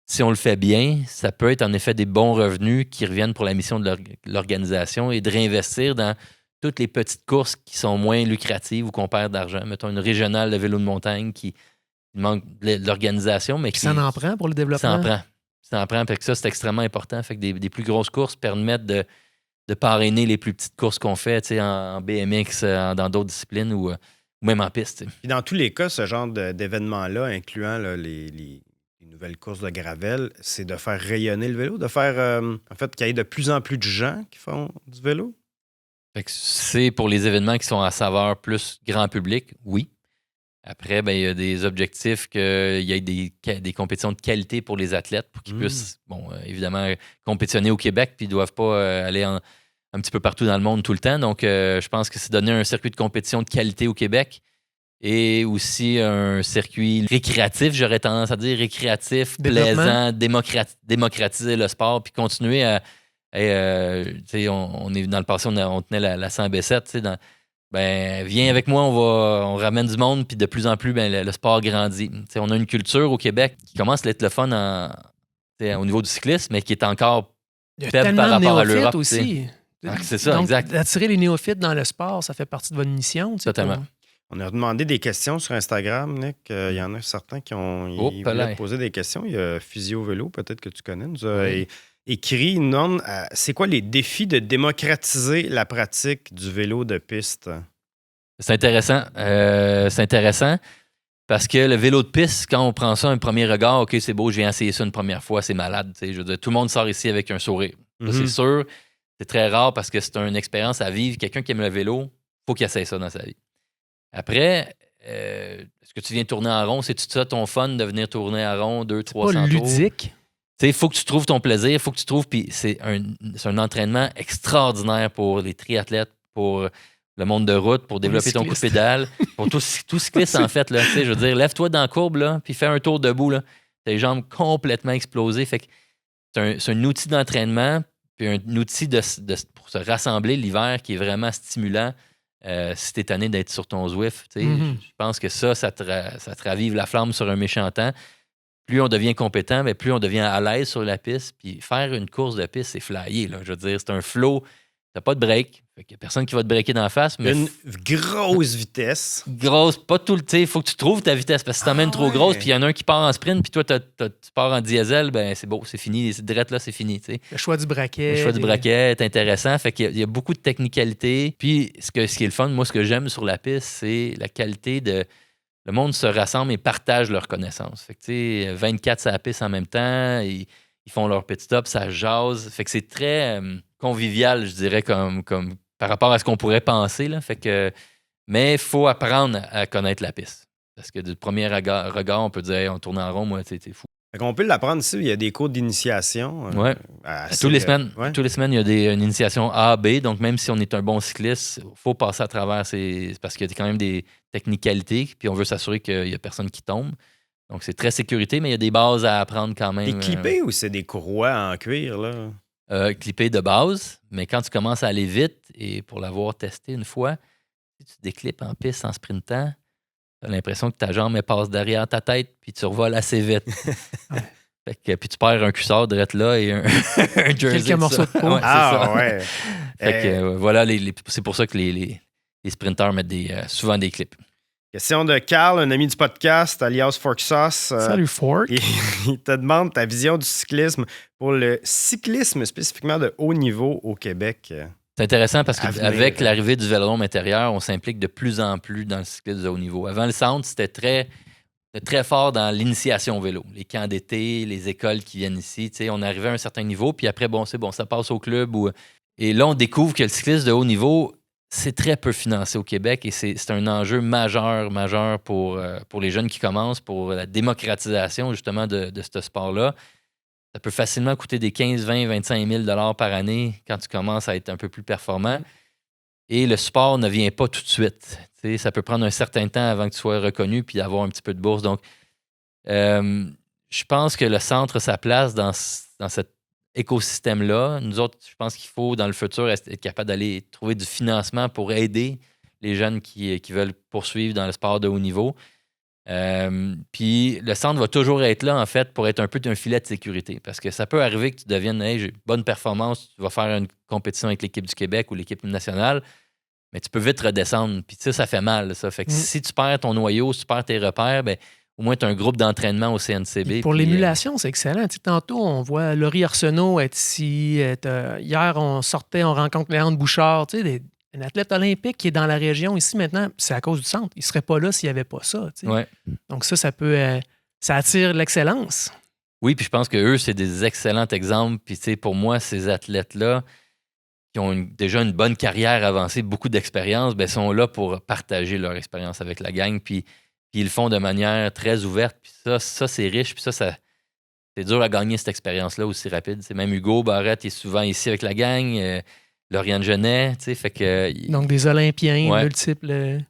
si on le fait bien, ça peut être en effet des bons revenus qui reviennent pour la mission de l'organisation et de réinvestir dans toutes les petites courses qui sont moins lucratives ou qu'on perd d'argent. Mettons une régionale de vélo de montagne qui manque de l'organisation, mais qui ça en prend pour le développement. Ça en prend. Fait que ça, c'est extrêmement important. Fait que des plus grosses courses permettent de parrainer les plus petites courses qu'on fait en BMX, dans d'autres disciplines ou même en piste. Puis dans tous les cas, ce genre d'événements-là, incluant là, les nouvelles courses de gravel, c'est de faire rayonner le vélo, de faire en fait qu'il y ait de plus en plus de gens qui font du vélo. Fait que c'est pour les événements qui sont à saveur plus grand public, oui. Après, il y a des objectifs qu'il y ait des compétitions de qualité pour les athlètes pour qu'ils puissent, évidemment, compétitionner au Québec puis ils ne doivent pas aller un petit peu partout dans le monde tout le temps. Donc, je pense que c'est donner un circuit de compétition de qualité au Québec et aussi un circuit récréatif, j'aurais tendance à dire, récréatif, plaisant, démocratiser le sport puis continuer à... on est dans le passé, on tenait la 100 B7, viens avec moi, on ramène du monde, puis de plus en plus, le sport grandit. On a une culture au Québec qui commence à être le fun au niveau du cyclisme, mais qui est encore faible par rapport à l'Europe aussi. C'est ça, donc, exact. Attirer les néophytes dans le sport, ça fait partie de votre mission. Totalement. On a demandé des questions sur Instagram, Nick. Il y en a certains qui voulaient poser des questions. Il y a Physio Vélo, peut-être que tu connais, nous a écrit c'est quoi les défis de démocratiser la pratique du vélo de piste? C'est intéressant. Parce que le vélo de piste, quand on prend ça un premier regard, OK, c'est beau, je viens essayer ça une première fois, c'est malade. Je veux dire, tout le monde sort ici avec un sourire. Ça, c'est sûr. C'est très rare parce que c'est une expérience à vivre. Quelqu'un qui aime le vélo, il faut qu'il essaye ça dans sa vie. Après, est-ce que tu viens tourner en rond? C'est-tu ça ton fun de venir tourner en rond 200-300 tours? C'est pas ludique. Il faut que tu trouves ton plaisir, il faut que tu trouves, puis c'est un entraînement extraordinaire pour les triathlètes, pour le monde de route, pour développer ton coup de pédale, pour tout cycliste en fait. Là, je veux dire, lève-toi dans la courbe, là, puis fais un tour debout. Là, t'as les jambes complètement explosées. Fait que c'est un outil d'entraînement, puis un outil pour se rassembler l'hiver qui est vraiment stimulant si t'es tanné d'être sur ton Zwift. Je pense que ça te ravive la flamme sur un méchant temps. Plus on devient compétent, mais plus on devient à l'aise sur la piste. Puis faire une course de piste, c'est flyé. Là. Je veux dire, c'est un flow. T'as pas de break. Il n'y a personne qui va te breaker d'en face. Mais une grosse vitesse. Grosse, pas tout le temps. Il faut que tu trouves ta vitesse parce que si t'emmènes trop grosse, puis il y en a un qui part en sprint, puis toi, tu pars en diesel, c'est beau, c'est fini. Direct là, c'est fini. T'sais. Le choix du braquet. Le choix du braquet est intéressant. Fait qu'il y a beaucoup de technicalité. Puis ce qui est le fun, moi, ce que j'aime sur la piste, c'est la qualité de. Le monde se rassemble et partage leurs connaissances. Fait que, 24 sur la piste en même temps, ils font leur petit top, ça jase. Fait que c'est très convivial, je dirais, comme par rapport à ce qu'on pourrait penser. Là. Fait que, mais il faut apprendre à connaître la piste. Parce que du premier regard, on peut dire hey, on tourne en rond, moi, t'es fou. Fait qu'on peut l'apprendre ici. Il y a des cours d'initiation. Ouais. Tous les semaines, ouais. toutes les semaines, il y a une initiation A, B. Donc, même si on est un bon cycliste, il faut passer à travers parce qu'il y a quand même des technicalités. Puis, on veut s'assurer qu'il n'y a personne qui tombe. Donc, c'est très sécurité, mais il y a des bases à apprendre quand même. Des clippés ou c'est des courroies en cuir, là? Clippés de base. Mais quand tu commences à aller vite, et pour l'avoir testé une fois, si tu déclippes en piste en sprintant, tu as l'impression que ta jambe elle passe derrière ta tête, puis tu revoles assez vite. Puis tu perds un cuissard direct là et un jersey. Quelques morceaux de peau. C'est Ouais, ça. Ouais. Fait que, voilà, c'est pour ça que les sprinteurs mettent souvent des clips. Question de Carl, un ami du podcast, alias Fork Sauce. Salut, Fork. Il te demande ta vision du cyclisme pour le cyclisme spécifiquement de haut niveau au Québec. C'est intéressant parce qu'avec l'arrivée du vélodrome intérieur, on s'implique de plus en plus dans le cyclisme de haut niveau. Avant, le centre, c'était très fort dans l'initiation au vélo. Les camps d'été, les écoles qui viennent ici. On arrivait à un certain niveau, puis après, c'est bon, ça passe au club. Et là, on découvre que le cyclisme de haut niveau, c'est très peu financé au Québec et c'est un enjeu majeur pour les jeunes qui commencent, pour la démocratisation justement de ce sport-là. Ça peut facilement coûter des 15, 20, 25 000 $ par année quand tu commences à être un peu plus performant. Et le sport ne vient pas tout de suite. Ça peut prendre un certain temps avant que tu sois reconnu puis d'avoir un petit peu de bourse. Donc, je pense que le centre, sa place dans cet écosystème-là. Nous autres, je pense qu'il faut, dans le futur, être capable d'aller trouver du financement pour aider les jeunes qui veulent poursuivre dans le sport de haut niveau. Puis le centre va toujours être là, en fait, pour être un peu un filet de sécurité. Parce que ça peut arriver que tu deviennes, j'ai bonne performance, tu vas faire une compétition avec l'équipe du Québec ou l'équipe nationale, mais tu peux vite redescendre. Puis ça fait mal, ça. Fait que si tu perds ton noyau, si tu perds tes repères, ben au moins, tu as un groupe d'entraînement au CNCB. Pour l'émulation, c'est excellent. Tantôt, on voit Laurie Arsenault être ici. Hier, on rencontre Léandre Bouchard, un athlète olympique qui est dans la région ici maintenant. C'est à cause du centre. Il ne serait pas là s'il n'y avait pas ça. Ouais. Donc ça attire l'excellence. Oui, puis je pense qu'eux, c'est des excellents exemples. Puis pour moi, ces athlètes-là qui ont déjà une bonne carrière avancée, beaucoup d'expérience, sont là pour partager leur expérience avec la gang. Puis ils le font de manière très ouverte. Puis ça c'est riche. Puis ça, c'est dur à gagner cette expérience-là aussi rapide. C'est même Hugo Barrette est souvent ici avec la gang. Lauriane Genet, fait que... Donc des Olympiens multiples.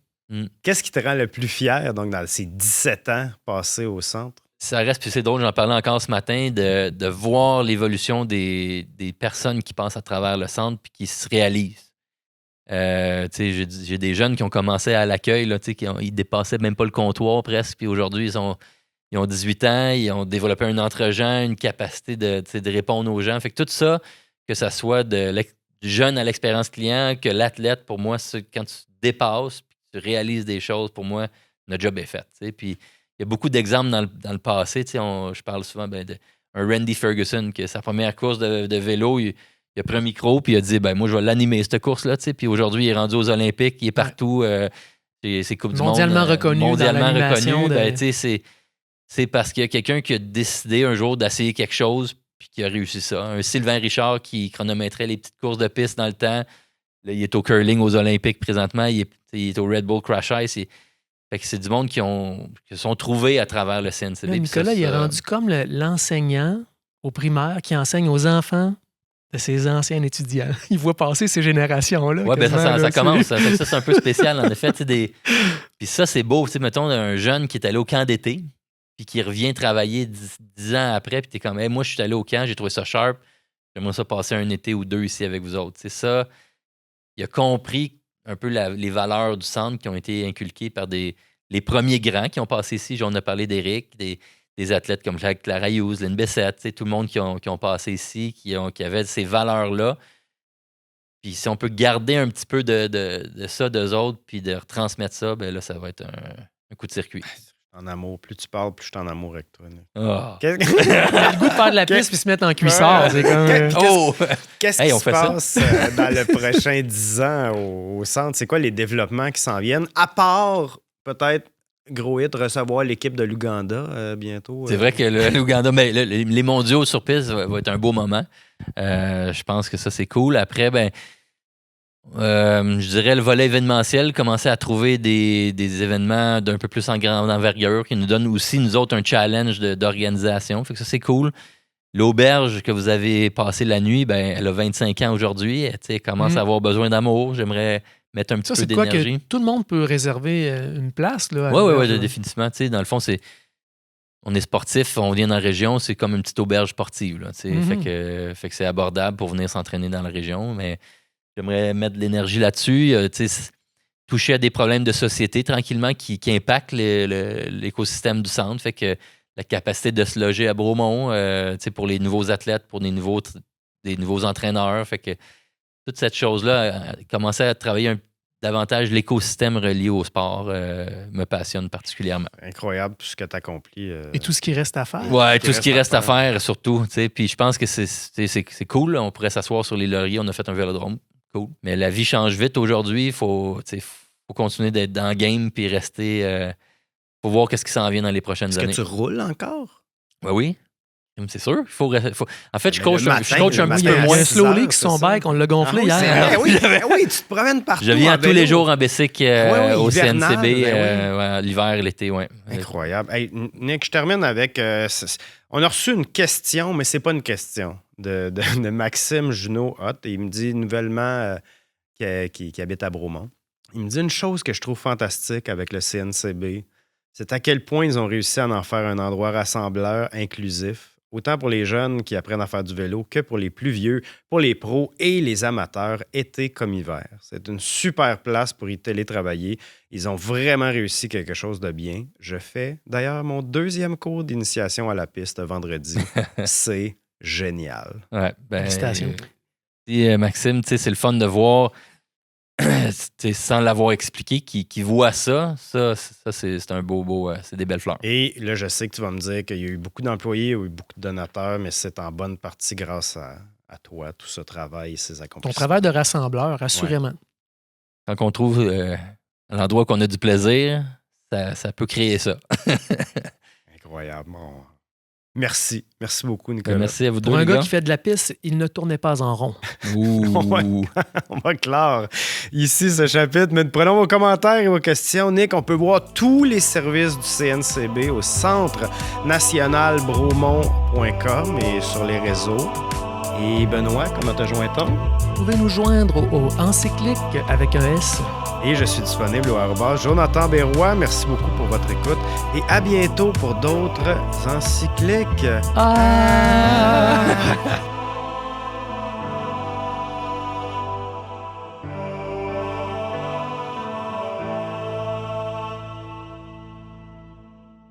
Qu'est-ce qui te rend le plus fier donc, dans ces 17 ans passés au centre? Ça reste, puis c'est drôle, j'en parlais encore ce matin, de voir l'évolution des personnes qui passent à travers le centre puis qui se réalisent. J'ai des jeunes qui ont commencé à l'accueil, là, ils dépassaient même pas le comptoir presque, puis aujourd'hui, ils ont 18 ans, ils ont développé un entre-gens, une capacité de répondre aux gens. Fait que tout ça, que ça soit du jeune à l'expérience client, que l'athlète, pour moi, quand tu dépasses, puis tu réalises des choses, pour moi, notre job est fait. Puis il y a beaucoup d'exemples dans le passé. Je parle souvent d'un Randy Ferguson, qui sa première course de vélo, il a pris un micro puis il a dit moi je vais l'animer cette course-là. Puis aujourd'hui, il est rendu aux Olympiques, il est partout. C'est Coupe du Monde. Mondialement reconnu. Mondialement reconnu. C'est parce qu'il y a quelqu'un qui a décidé un jour d'essayer quelque chose puis qui a réussi ça. Un Sylvain Richard qui chronométrait les petites courses de piste dans le temps. Là, il est au curling aux Olympiques présentement. Il est au Red Bull Crash Ice. Fait que c'est du monde qui sont trouvés à travers le CNCB. Là, Nicolas, il est rendu comme l'enseignant au primaire qui enseigne aux enfants de ses anciens étudiants. Il voit passer ces générations-là. Oui, ça commence. Ça c'est un peu spécial, en effet. Puis ça, c'est beau. Mettons, un jeune qui est allé au camp d'été puis qui revient travailler 10 ans après, puis t'es comme, moi, je suis allé au camp, j'ai trouvé ça sharp. J'aimerais ça passer un été ou deux ici avec vous autres. C'est ça. Il a compris un peu les valeurs du centre qui ont été inculquées par les premiers grands qui ont passé ici. On a parlé d'Éric, des athlètes comme Jacques Clarayouz, Lynn Bessette, tout le monde qui ont passé ici, qui avaient ces valeurs-là. Puis si on peut garder un petit peu de ça d'eux autres, puis de retransmettre ça, là, ça va être un coup de circuit. En amour. Plus tu parles, plus je suis en amour avec toi. Oh. Il a le goût de faire de la piste puis se mettre en cuissard. C'est comme... Qu'est-ce qui se passe dans le prochain 10 ans au centre? C'est quoi les développements qui s'en viennent? À part, peut-être, gros hit, recevoir l'équipe de l'Ouganda bientôt. C'est vrai que l'Ouganda, mais les mondiaux sur piste va être un beau moment. Je pense que ça, c'est cool. Après, Je dirais le volet événementiel, commencer à trouver des événements d'un peu plus en grande envergure qui nous donnent aussi, nous autres, un challenge d'organisation. Fait que ça, c'est cool. L'auberge que vous avez passée la nuit, ben, elle a 25 ans aujourd'hui. Elle commence à avoir besoin d'amour. J'aimerais mettre un petit Ça, peu c'est de quoi d'énergie. que tout le monde peut réserver une place. Là, à Oui, l'auberge, là. définitivement. Dans le fond, on est sportif, on vient dans la région, c'est comme une petite auberge sportive. Là, fait que c'est abordable pour venir s'entraîner dans la région. Mais j'aimerais mettre de l'énergie là-dessus. Toucher à des problèmes de société tranquillement qui impactent l'écosystème du centre. Fait que la capacité de se loger à Bromont pour les nouveaux athlètes, pour des nouveaux entraîneurs. Fait que toute cette chose-là, commencer à travailler davantage l'écosystème relié au sport me passionne particulièrement. Incroyable tout ce que tu accomplis. Et tout ce qui reste à faire. Ouais, tout ce qui reste à faire, surtout. Puis je pense que c'est cool. On pourrait s'asseoir sur les lauriers. On a fait un vélodrome. Cool. Mais la vie change vite aujourd'hui. Il faut continuer d'être dans le game puis rester. Faut voir qu'est-ce qui s'en vient dans les prochaines années. Est-ce que tu roules encore? Ben oui. C'est sûr. En fait, je Mais coach le un matin, peu le moins. matin, Il y a un 6 slow heures, leak sur son c'est ça. bike, on l'a gonflé hier. Oui, tu te promènes partout. Je viens en tous les vélo. jours en bicycle au hivernal, CNCB, ben l'hiver et l'été, ouais. Incroyable. Hey, Nick, je termine avec... on a reçu une question, mais c'est pas une question, de Maxime Junot-Hott. Il me dit nouvellement qui habite à Bromont. Il me dit une chose que je trouve fantastique avec le CNCB, c'est à quel point ils ont réussi à en faire un endroit rassembleur, inclusif, autant pour les jeunes qui apprennent à faire du vélo que pour les plus vieux, pour les pros et les amateurs, été comme hiver. C'est une super place pour y télétravailler. Ils ont vraiment réussi quelque chose de bien. Je fais d'ailleurs mon 2e cours d'initiation à la piste vendredi. C'est génial. Ouais, Félicitations. Maxime, c'est le fun de voir, sans l'avoir expliqué, qui voit ça. Ça c'est un beau, c'est des belles fleurs. Et là, je sais que tu vas me dire qu'il y a eu beaucoup d'employés, il y a eu beaucoup de donateurs, mais c'est en bonne partie grâce à toi, tout ce travail et ces Ton accomplissements. travail de rassembleur, assurément. Quand on trouve l'endroit qu'on a du plaisir, ça peut créer ça. Incroyable. Bon. Merci. Merci beaucoup, Nicolas. Merci à vous deux. Pour un les gars qui fait de la piste, il ne tournait pas en rond. Ouh. On va clore ici ce chapitre, mais prenons vos commentaires et vos questions. Nick, on peut voir tous les services du CNCB au centre national bromont.com et sur les réseaux. Et Benoît, comment te joint-on? Vous pouvez nous joindre au Encyclique avec un S. Et je suis disponible au @ Jonathan Berroy. Merci beaucoup pour votre écoute et à bientôt pour d'autres encycliques. Ah!